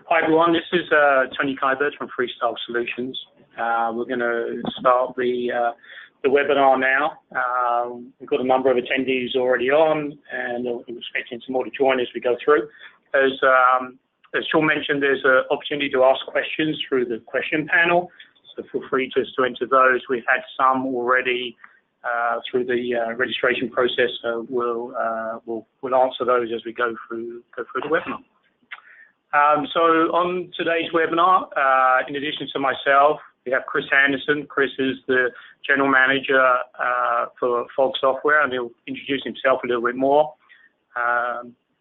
Hi everyone, this is Tony Kybert from Freestyle Solutions. We're going to start the webinar now. We've got a number of attendees already on, and we're expecting some more to join as we go through. As Sean mentioned, there's an opportunity to ask questions through the question panel, so feel free just to enter those. We've had some already through the registration process, so we'll answer those as we go through the webinar. So on today's webinar, in addition to myself, we have Chris Anderson. Chris is the General Manager for FOG Software, and he'll introduce himself a little bit more.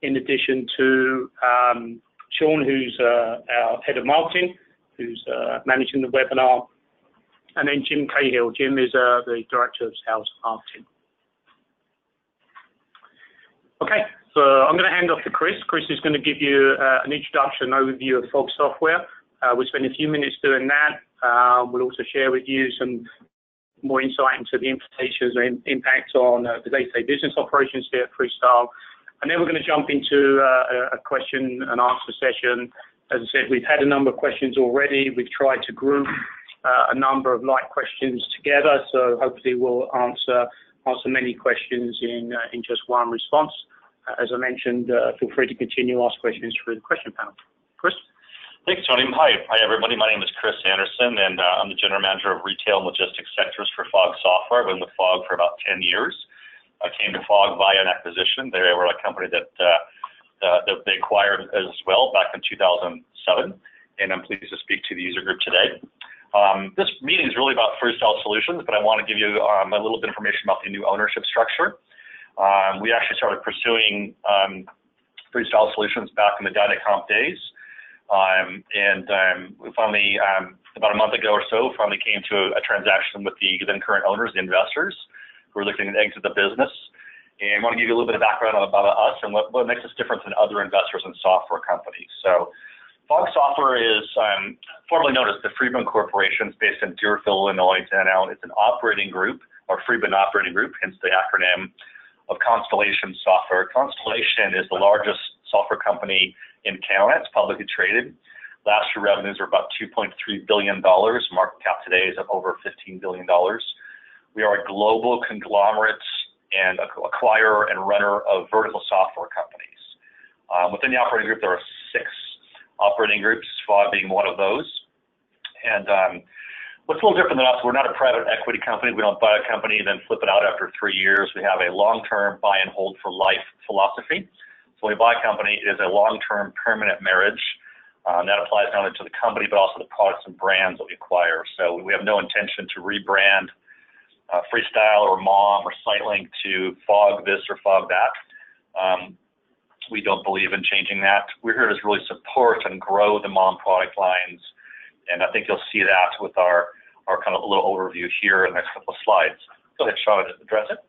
In addition to Sean, who's our Head of Marketing, who's managing the webinar, and then Jim Cahill. Jim is the Director of Sales and Marketing. Okay, so I'm going to hand off to Chris. Chris is going to give you an introduction, overview of FOG Software. We'll spend a few minutes doing that. We'll also share with you some more insight into the implications and impact on the day-to-day business operations here at Freestyle. And then we're going to jump into a question and answer session. As I said, we've had a number of questions already. We've tried to group a number of like questions together, so hopefully we'll answer many questions in just one response. As I mentioned, feel free to continue to ask questions through the question panel. Chris? Thanks, Tony. Hi everybody. My name is Chris Anderson, and I'm the General Manager of Retail and Logistics Sectors for FOG Software. I've been with FOG for about 10 years. I came to FOG via an acquisition. They were a company that they acquired as well back in 2007, and I'm pleased to speak to the user group today. This meeting is really about Freestyle Solutions, but I want to give you a little bit of information about the new ownership structure. We actually started pursuing Freestyle Solutions back in the Dynacomp days, and we finally, about a month ago or so, finally came to a transaction with the then current owners, the investors, who are looking to exit the business. And I want to give you a little bit of background about us and what makes us different than other investors in software companies. So FOG Software is formerly known as the Freedman Corporation. It's based in Deerfield, Illinois, and now it's an operating group, or Freedman Operating Group, hence the acronym of Constellation Software. Constellation is the largest software company in Canada. It's publicly traded. Last year revenues are about $2.3 billion. Market cap today is over $15 billion. We are a global conglomerate and acquirer and runner of vertical software companies. Within the operating group, there are 6 operating groups, FOG being one of those. And what's a little different than us, we're not a private equity company. We don't buy a company and then flip it out after 3 years. We have a long-term buy and hold for life philosophy. So when we buy a company, it is a long-term permanent marriage. That applies not only to the company, but also the products and brands that we acquire. So we have no intention to rebrand Freestyle or M.O.M or SiteLink to FOG this or FOG that. We don't believe in changing that. We're here to really support and grow the M.O.M product lines. And I think you'll see that with our kind of a little overview here in the next couple of slides. Go ahead, Sean, address it,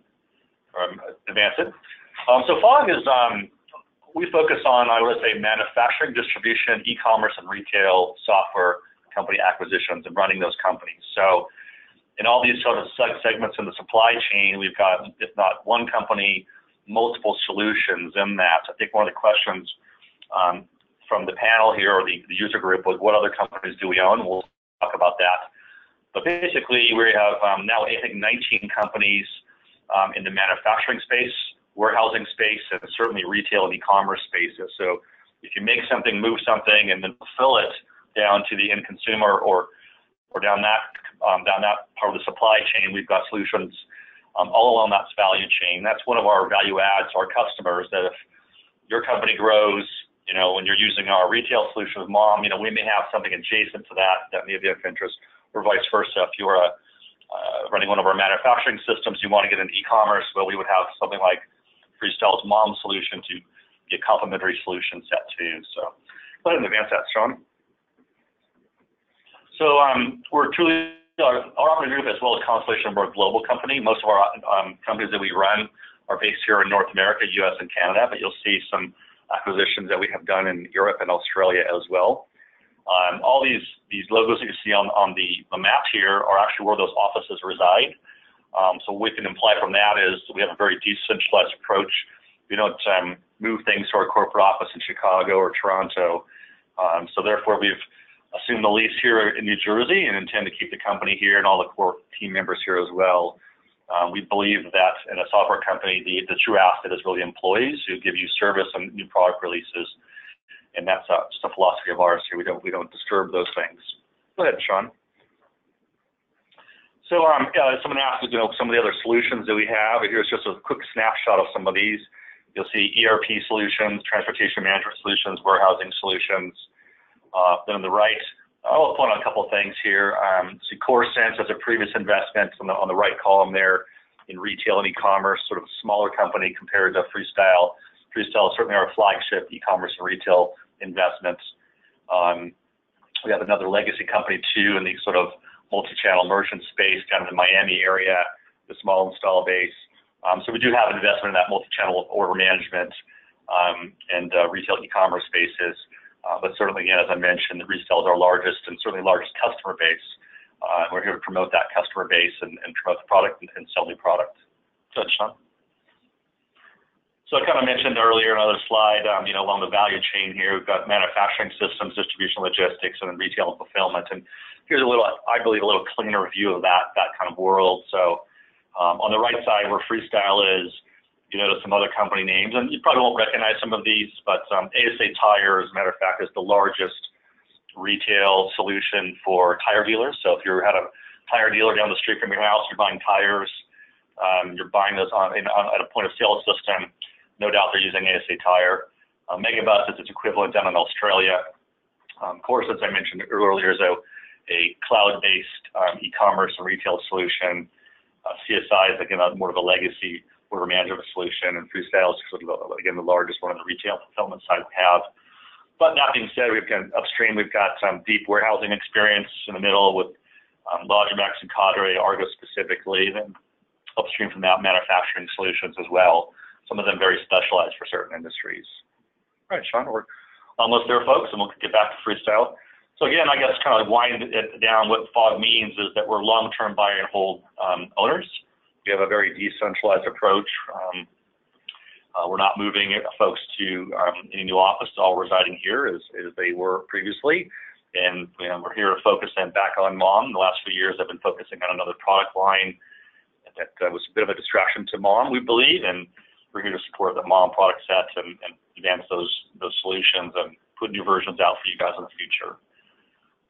or advance it. So FOG is, we focus on, I would say, manufacturing, distribution, e-commerce, and retail software company acquisitions and running those companies. So in all these sort of segments in the supply chain, we've got, if not one company, multiple solutions in that. I think one of the questions from the panel here, or the user group, was what other companies do we own? We'll talk about that. But basically, we have now, I think, 19 companies in the manufacturing space, warehousing space, and certainly retail and e-commerce spaces. So if you make something, move something, and then fulfill it down to the end consumer or down that part of the supply chain, we've got solutions all along that value chain. That's one of our value adds to our customers, that if your company grows, when you're using our retail solution with M.O.M, we may have something adjacent to that may be of interest, or vice versa. If you are running one of our manufacturing systems, you want to get into e-commerce, well, we would have something like Freestyle's M.O.M solution to be a complementary solution set too. So go ahead and advance that, Sean. So we're truly, our operating group, as well as Constellation, we're a global company. Most of our companies that we run are based here in North America, US, and Canada, but you'll see some acquisitions that we have done in Europe and Australia as well. All these logos that you see on the map here are actually where those offices reside. So what we can imply from that is we have a very decentralized approach. We don't move things to our corporate office in Chicago or Toronto. So therefore, we've assumed the lease here in New Jersey and intend to keep the company here and all the core team members here as well. We believe that in a software company, the true asset is really employees who give you service and new product releases, and that's just a philosophy of ours here. We don't disturb those things. Go ahead, Sean. So someone asked, some of the other solutions that we have. Here's just a quick snapshot of some of these. You'll see ERP solutions, transportation management solutions, warehousing solutions. Then on the right, I'll point out a couple of things here. See CoreSense as a previous investment on the right column there in retail and e-commerce, sort of a smaller company compared to Freestyle. Freestyle is certainly our flagship e-commerce and retail investment. We have another legacy company too in the sort of multi-channel merchant space down in the Miami area, the small install base. So we do have an investment in that multi-channel order management and retail e-commerce spaces. But certainly, again, as I mentioned, the Resell is our largest and certainly largest customer base. We're here to promote that customer base and promote the product and sell new product. Go ahead, Sean. So I kind of mentioned earlier in another slide, along the value chain here, we've got manufacturing systems, distribution, logistics, and then retail and fulfillment. And here's a little, I believe, a little cleaner view of that kind of world. So on the right side, where Freestyle is, some other company names, and you probably won't recognize some of these, but ASA Tire, as a matter of fact, is the largest retail solution for tire dealers. So if you had a tire dealer down the street from your house, you're buying tires, you're buying those at a point of sale system. No doubt they're using ASA Tire. Megabus is its equivalent down in Australia. Of course, as I mentioned earlier, is a cloud-based e-commerce and retail solution. CSI is, again, more of a legacy order management solution, and Freestyle is sort of, again, the largest one on the retail fulfillment side we have. But that being said, upstream, we've got some deep warehousing experience in the middle with Logimax and Cadre, Argo specifically, then upstream from that, manufacturing solutions as well, some of them very specialized for certain industries. All right, Sean, we're almost there, folks, and we'll get back to Freestyle. So again, I guess kind of wind it down, what FOG means is that we're long-term buy and hold owners. We have a very decentralized approach. We're not moving folks to any new office, all residing here as they were previously. And we're here to focus them back on M.O.M. The last few years, I've been focusing on another product line that was a bit of a distraction to M.O.M, we believe, and we're here to support the M.O.M product set and advance those solutions and put new versions out for you guys in the future.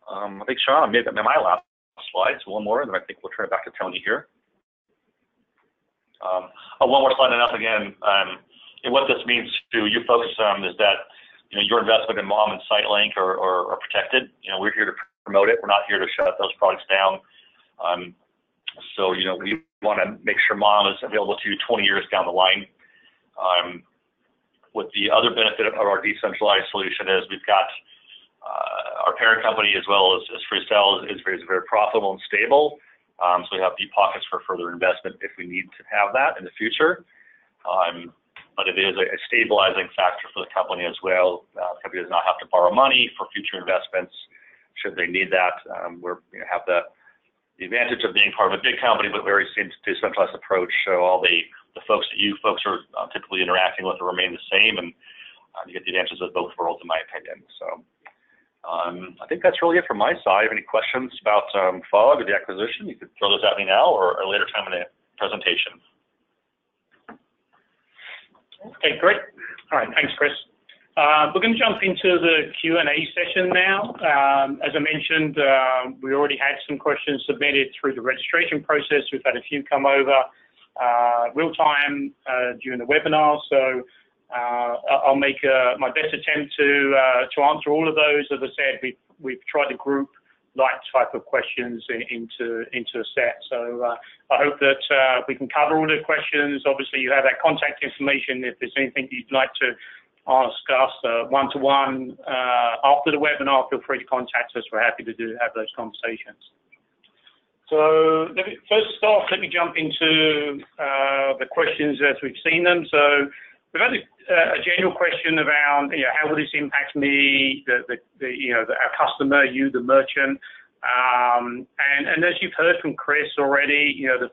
I think, Sean, I made my last slide, so one more, and then I think we'll turn it back to Tony here. One more slide enough again. And what this means to you folks is that your investment in M.O.M and SiteLink are protected. We're here to promote it. We're not here to shut those products down. So we want to make sure M.O.M is available to you 20 years down the line. What the other benefit of our decentralized solution is, we've got our parent company as well as Freestyle is very profitable and stable. So we have deep pockets for further investment if we need to have that in the future. But it is a stabilizing factor for the company as well. The company does not have to borrow money for future investments should they need that. We have the advantage of being part of a big company, but very decentralized approach. So all the folks that you folks are typically interacting with will remain the same, and you get the advantages of both worlds, in my opinion. So I think that's really it from my side. Any questions about FOG or the acquisition? You could throw those at me now or a later time in the presentation. Okay, great. All right, thanks, Chris. We're going to jump into the Q&A session now. As I mentioned, we already had some questions submitted through the registration process. We've had a few come over real time during the webinar, so I'll make my best attempt to answer all of those. As I said, we've tried to group like type of questions into a set. So I hope that we can cover all the questions. Obviously, you have that contact information. If there's anything you'd like to ask us one-to-one after the webinar, feel free to contact us. We're happy to have those conversations. So first off, let me jump into the questions as we've seen them. So we've had a general question around, how will this impact me, our customer, you, the merchant, and as you've heard from Chris already, the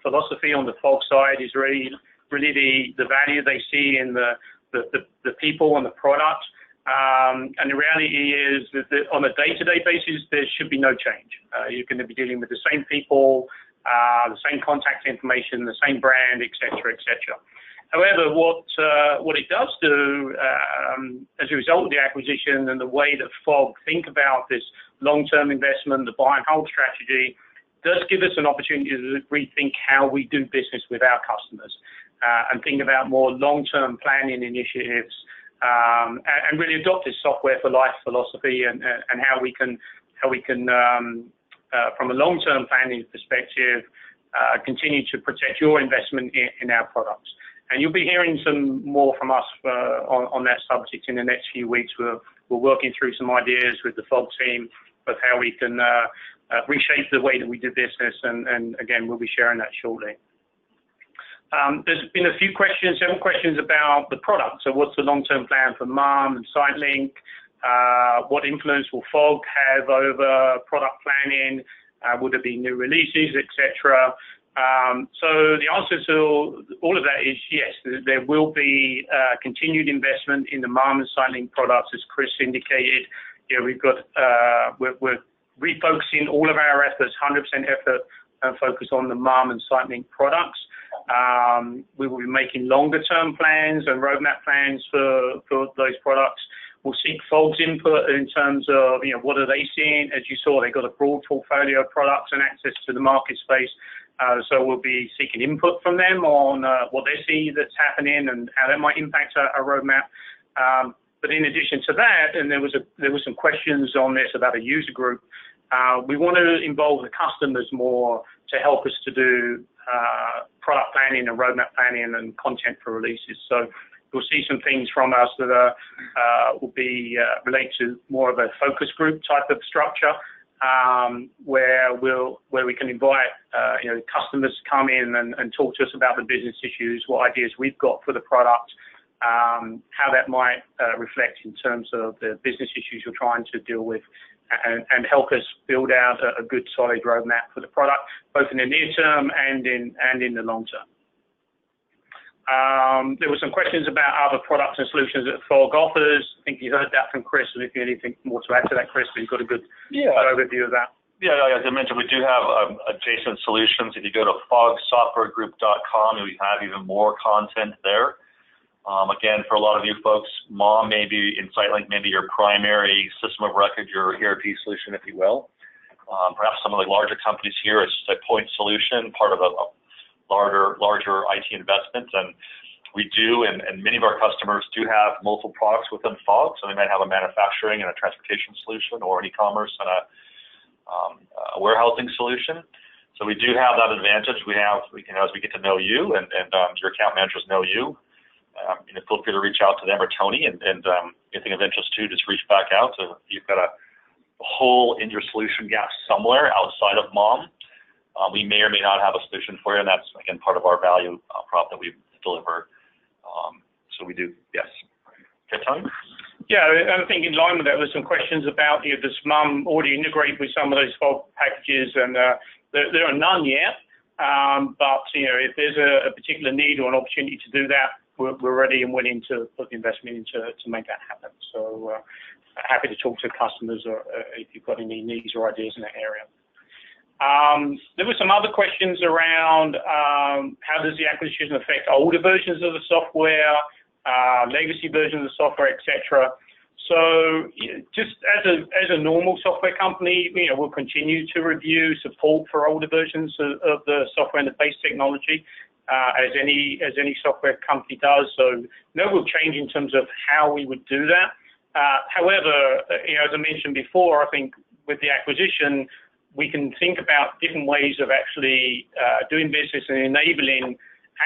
philosophy on the FOG side is really the value they see in the people and the product. And the reality is that on a day-to-day basis, there should be no change. You're going to be dealing with the same people, the same contact information, the same brand, et cetera, et cetera. However, what it does do, as a result of the acquisition and the way that FOG think about this long-term investment, the buy and hold strategy, does give us an opportunity to rethink how we do business with our customers and think about more long-term planning initiatives and really adopt this software for life philosophy and how we can from a long-term planning perspective continue to protect your investment in our products. And you'll be hearing some more from us on that subject in the next few weeks. We're working through some ideas with the FOG team of how we can reshape the way that we do business, and again, we'll be sharing that shortly. There's been several questions about the product. So what's the long-term plan for M.O.M and SiteLink? What influence will FOG have over product planning? Would there be new releases, etc.? So the answer to all of that is yes. There will be continued investment in the M.O.M and SiteLink products, as Chris indicated. We've got we're refocusing all of our efforts, 100% effort, and focus on the M.O.M and SiteLink products. We will be making longer-term plans and roadmap plans for those products. We'll seek FOG's input in terms of what are they seeing. As you saw, they've got a broad portfolio of products and access to the market space. So we'll be seeking input from them on what they see that's happening and how that might impact our roadmap. But in addition to that, and there were some questions on this about a user group, we want to involve the customers more to help us to do product planning and roadmap planning and content for releases. So you'll see some things from us that will be related to more of a focus group type of structure, where we can invite customers to come in and talk to us about the business issues, what ideas we've got for the product, how that might reflect in terms of the business issues you're trying to deal with, and help us build out a good solid roadmap for the product, both in the near term and in the long term. There were some questions about other products and solutions that FOG offers. I think you heard that from Chris, and if you have anything more to add to that, Chris, you've got a good overview of that. Yeah, as I mentioned, we do have adjacent solutions. If you go to fogsoftwaregroup.com, we have even more content there. Again, for a lot of you folks, M.O.M maybe in SiteLink, maybe your primary system of record, your ERP solution, if you will. Perhaps some of the larger companies here, it's just a point solution, part of a larger IT investment, and we do, and many of our customers do have multiple products within FOG, so they might have a manufacturing and a transportation solution, or an e-commerce and a warehousing solution. So we do have that advantage. We can, as we get to know you and your account managers know you, feel free to reach out to them or Tony, and anything of interest too, just reach back out. So if you've got a hole in your solution gap somewhere outside of M.O.M, we may or may not have a solution for you, and that's, again, part of our value prop that we deliver. So we do, yes. Okay, Tony? Yeah, I think in line with that, there's some questions about does M.O.M already integrate with some of those FOG packages, and there are none yet. But if there's a particular need or an opportunity to do that, we're ready and willing to put the investment into to make that happen. So happy to talk to customers or if you've got any needs or ideas in that area. There were some other questions around how does the acquisition affect older versions of the software, legacy versions of the software, etc. So just as a normal software company, we'll continue to review support for older versions of the software and the base technology, as any software company does. So no real change in terms of how we would do that. However, as I mentioned before, I think with the acquisition, we can think about different ways of actually doing business and enabling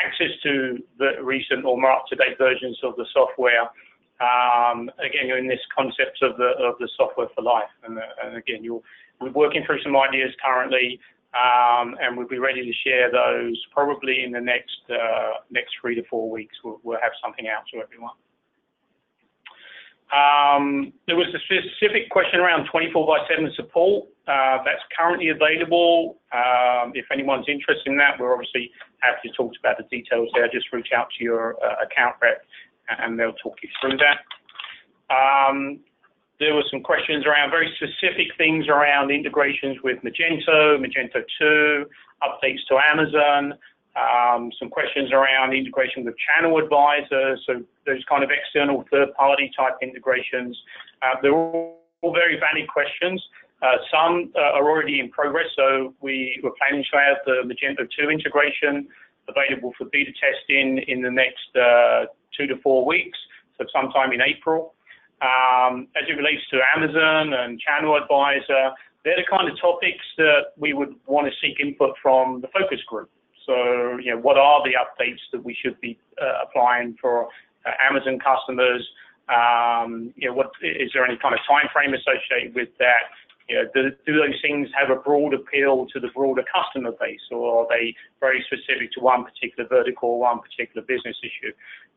access to the recent or more up-to-date versions of the software. Again, in this concept of the software for life, and again, we're working through some ideas currently, and we'll be ready to share those probably in the next 3 to 4 weeks. We'll have something out to everyone. There was a specific question around 24/7 support. That's currently available. If anyone's interested in that, we're obviously happy to talk about the details there. Just reach out to your account rep and they'll talk you through that. There were some questions around very specific things around integrations with Magento, Magento 2, updates to Amazon, some questions around integration with channel advisors, so those kind of external third-party type integrations. They're all very valid questions. Some are already in progress, so we're planning to have the Magento 2 integration available for beta testing in the next 2 to 4 weeks, so sometime in April. As it relates to Amazon and Channel Advisor, they're the kind of topics that we would want to seek input from the focus group. So, what are the updates that we should be applying for Amazon customers? What is there any kind of time frame associated with that? Do those things have a broad appeal to the broader customer base, or are they very specific to one particular vertical or one particular business issue?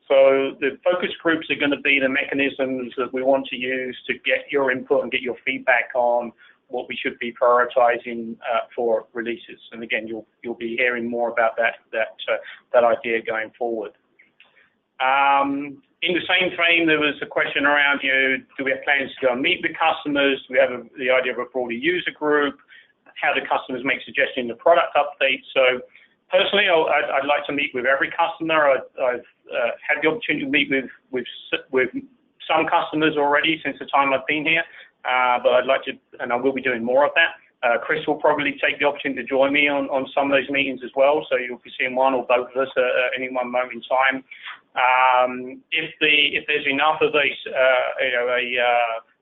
So the focus groups are going to be the mechanisms that we want to use to get your input and get your feedback on what we should be prioritizing for releases. And again, you'll be hearing more about that idea going forward. In the same frame, there was a question around, do we have plans to go and meet with customers? Do we have the idea of a broader user group? How do customers make suggestions of product updates? So personally, I'd like to meet with every customer. I've had the opportunity to meet with some customers already since the time I've been here, but I'd like to, and I will be doing more of that. Chris will probably take the opportunity to join me on some of those meetings as well, so you'll be seeing one or both of us at any one moment in time. If there's enough of a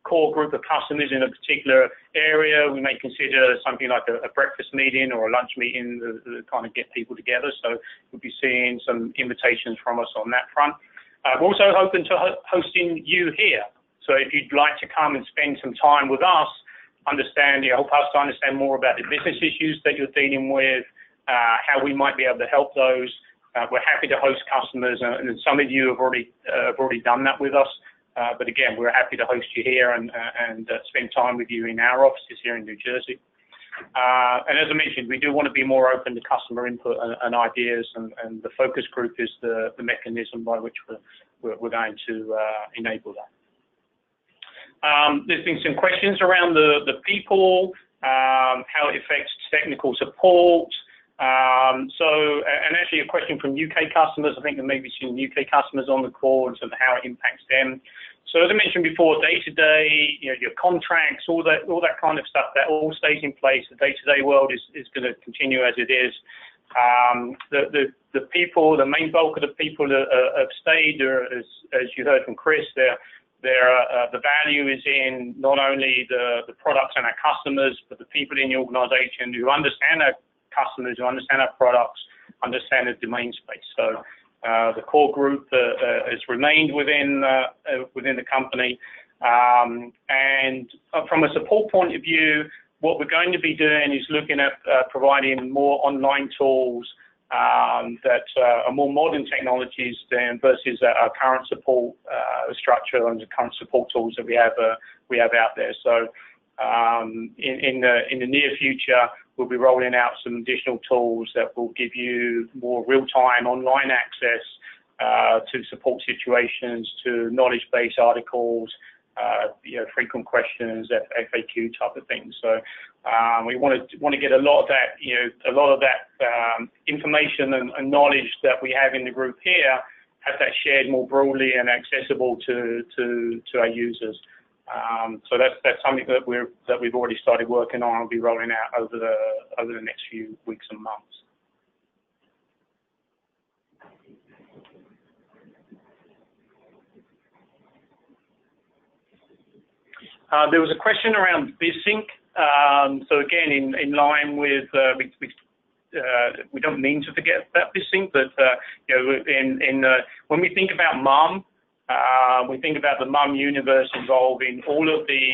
core group of customers in a particular area, we may consider something like a breakfast meeting or a lunch meeting to kind of get people together. So we'll be seeing some invitations from us on that front. We're also open to hosting you here. So if you'd like to come and spend some time with us, help us to understand more about the business issues that you're dealing with, how we might be able to help those. We're happy to host customers, and some of you have already done that with us. But again, we're happy to host you here and spend time with you in our offices here in New Jersey. And as I mentioned, we do want to be more open to customer input and ideas, and the focus group is the mechanism by which we're going to enable that. There's been some questions around the people, how it affects technical support. And actually a question from UK customers. I think there may be some UK customers on the call and how it impacts them. So as I mentioned before, day-to-day, your contracts, all that kind of stuff, that all stays in place. The day-to-day world is going to continue as it is. The people, the main bulk of the people have stayed, as you heard from Chris, the value is in not only the products and our customers, but the people in the organization who understand our customers, who understand our products, understand the domain space. So the core group has remained within the company. And from a support point of view, what we're going to be doing is looking at providing more online tools that are more modern technologies than versus our current support structure and the current support tools that we have out there. So in the near future, we'll be rolling out some additional tools that will give you more real-time online access to support situations, to knowledge-based articles, frequent questions, FAQ type of things. So we want to get a lot of that, information and knowledge that we have in the group here, have that shared more broadly and accessible to our users. So that's something that we've already started working on. I'll be rolling out over the next few weeks and months. There was a question around BizSync. So again, in line with we don't mean to forget about BizSync, but when we think about M.O.M, we think about the M.O.M universe involving all of the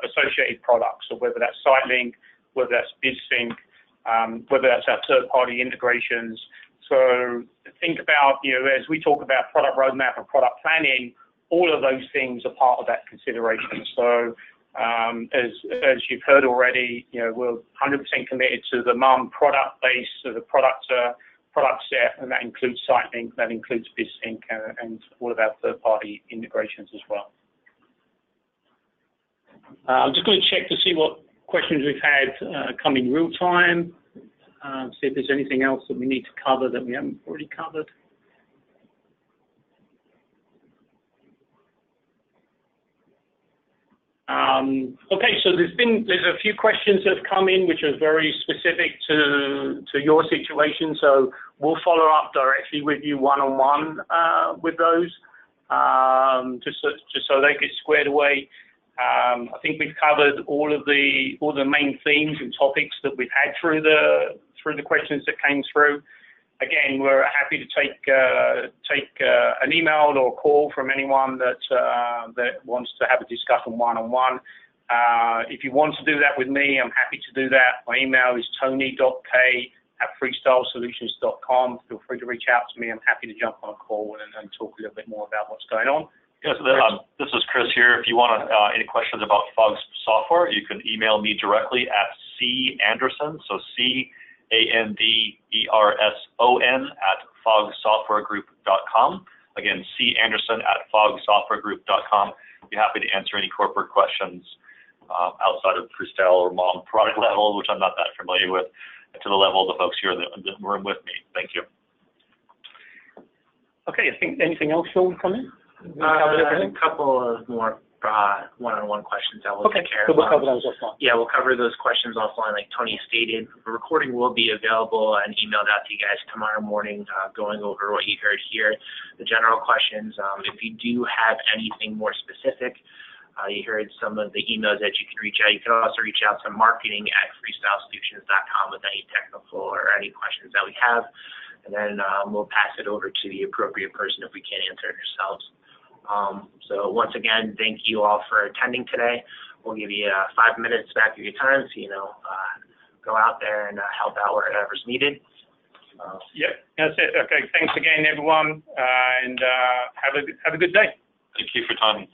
associated products, so whether that's SiteLink, whether that's BizSync, whether that's our third-party integrations. So think about, as we talk about product roadmap and product planning, all of those things are part of that consideration. So as you've heard already, we're 100% committed to the M.O.M product base, so the product product set, and that includes SiteLink, that includes BizSync, and all of our third-party integrations as well. I'm just going to check to see what questions we've had come in real time, see if there's anything else that we need to cover that we haven't already covered. Okay, so there's a few questions that have come in which are very specific to your situation, so we'll follow up directly with you one-on-one with those, just so they get squared away. I think we've covered all the main themes and topics that we've had through the questions that came through. Again, we're happy to take an email or a call from anyone that wants to have a discussion one-on-one. If you want to do that with me, I'm happy to do that. My email is tony.k@freestylesolutions.com. Feel free to reach out to me. I'm happy to jump on a call and talk a little bit more about what's going on. Yes, this is Chris here. If you want any questions about FOG software, you can email me directly at C.Anderson, so C.A.N.D.E.R.S.O.N @fogsoftwaregroup.com. Again, C.Anderson@fogsoftwaregroup.com. Be happy to answer any corporate questions outside of Freestyle or M.O.M product level, which I'm not that familiar with, to the level of the folks here in the room with me. Thank you. Okay, I think anything else, Sean, come in? A couple of more one-on-one questions that we'll take care of. So we'll cover those offline. Yeah, we'll cover those questions offline, like Tony stated. The recording will be available and emailed out to you guys tomorrow morning, going over what you heard here, the general questions. If you do have anything more specific, you heard some of the emails that you can reach out. You can also reach out to marketing@freestylesolutions.com with any technical or any questions that we have, and then we'll pass it over to the appropriate person if we can't answer it ourselves. So once again, thank you all for attending today. We'll give you 5 minutes back of your time, so go out there and help out wherever's needed. Yep, that's it. Okay, thanks again, everyone, and have a good day. Thank you for your time.